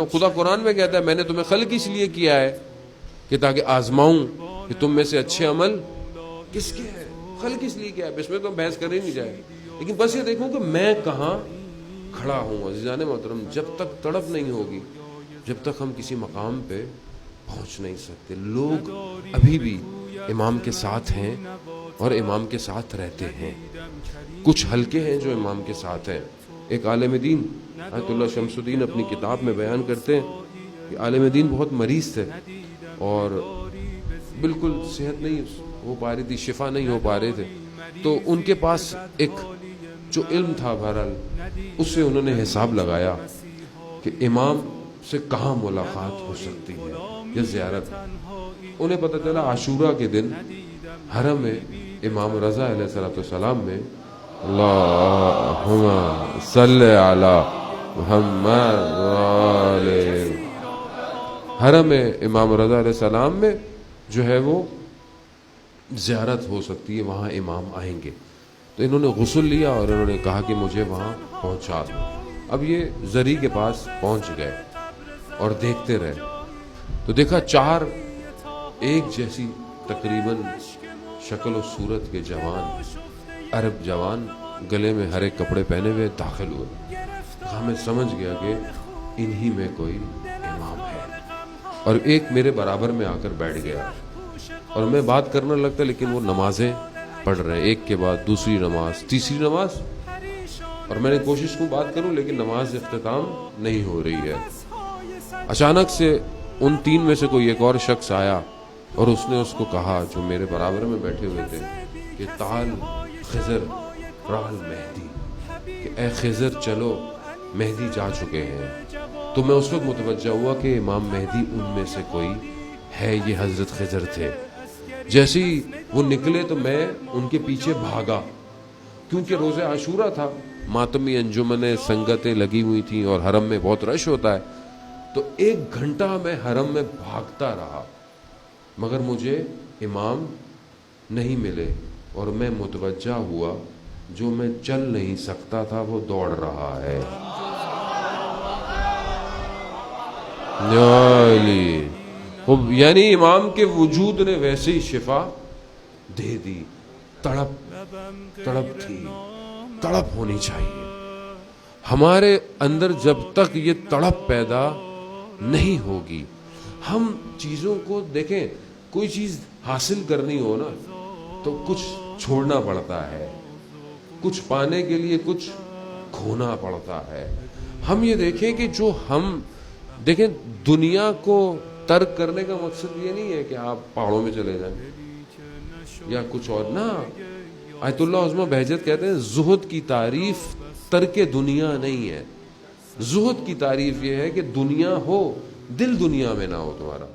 ہوں. خدا قرآن میں کہتا ہے میں نے تمہیں خلق اس لیے کیا ہے کہ تاکہ آزماؤں کہ تم میں سے اچھے عمل کس کے ہیں. خلق اس لیے کیا ہے, اس میں تو ہم بحث کریں نہیں جائے, لیکن بس یہ دیکھوں کہ میں کہاں کھڑا ہوں. عزیزان محترم, جب تک تڑپ نہیں ہوگی, جب تک ہم کسی مقام پہ پہنچ نہیں سکتے. لوگ ابھی بھی امام کے ساتھ ہیں اور امام کے ساتھ رہتے ہیں. کچھ حلقے ہیں جو امام کے ساتھ ہیں. ایک عالم دین آیت اللہ شمس الدین اپنی کتاب میں بیان کرتے ہیں کہ عالم دین بہت مریض تھے اور بالکل صحت نہیں ہو پا رہی تھی, شفا نہیں ہو پا رہے تھے. تو ان کے پاس ایک جو علم تھا بہرحال اس سے انہوں نے حساب لگایا کہ امام سے کہاں ملاقات ہو سکتی ہے یا زیارت. انہیں پتہ چلا عاشورہ کے دن حرم میں امام رضا علیہ السلام میں اللہم صلی علی محمد حرم میں امام رضا علیہ السلام میں جو ہے وہ زیارت ہو سکتی ہے, وہاں امام آئیں گے. تو انہوں نے غسل لیا اور انہوں نے کہا کہ مجھے وہاں پہنچا دو. اب یہ زری کے پاس پہنچ گئے اور دیکھتے رہے تو دیکھا 4 ایک جیسی تقریباً شکل و صورت کے جوان, عرب جوان, گلے میں ہرے کپڑے پہنے ہوئے داخل ہوئے. ہمیں سمجھ گیا کہ انہی میں کوئی امام ہے. اور ایک میرے برابر میں آ کر بیٹھ گیا اور میں بات کرنے لگتا, لیکن وہ نمازیں پڑھ رہے ہیں, ایک کے بعد دوسری نماز, تیسری نماز, اور میں نے کوشش کو بات کروں لیکن نماز اختتام نہیں ہو رہی ہے. اچانک سے ان 3 میں سے کوئی ایک اور شخص آیا اور اس نے اس کو کہا جو میرے برابر میں بیٹھے ہوئے تھے کہ تعال خضر رحل مہدی, کہ اے خضر چلو مہدی جا چکے ہیں. تو میں اس وقت متوجہ ہوا کہ امام مہدی ان میں سے کوئی ہے, یہ حضرت خضر تھے. جیسے ہی وہ نکلے تو میں ان کے پیچھے بھاگا, کیونکہ روز عاشورہ تھا, ماتمی انجمنیں سنگتیں لگی ہوئی تھیں اور حرم میں بہت رش ہوتا ہے. تو 1 گھنٹہ میں حرم میں بھاگتا رہا مگر مجھے امام نہیں ملے, اور میں متوجہ ہوا جو میں چل نہیں سکتا تھا وہ دوڑ رہا ہے. یعنی امام کے وجود نے ویسے ہی شفا دے دی. تڑپ تھی, تڑپ ہونی چاہیے ہمارے اندر. جب تک یہ تڑپ پیدا نہیں ہوگی, ہم چیزوں کو دیکھیں, کوئی چیز حاصل کرنی ہو نا تو کچھ چھوڑنا پڑتا ہے, کچھ پانے کے لیے کچھ کھونا پڑتا ہے. ہم یہ دیکھیں کہ جو ہم دیکھیں, دنیا کو ترک کرنے کا مقصد یہ نہیں ہے کہ آپ پہاڑوں میں چلے جائیں یا کچھ اور نہ. آیت اللہ عظمہ بہجت کہتے ہیں زہد کی تعریف ترک دنیا نہیں ہے. زہد کی تعریف یہ ہے کہ دنیا ہو, دل دنیا میں نہ ہو تمہارا.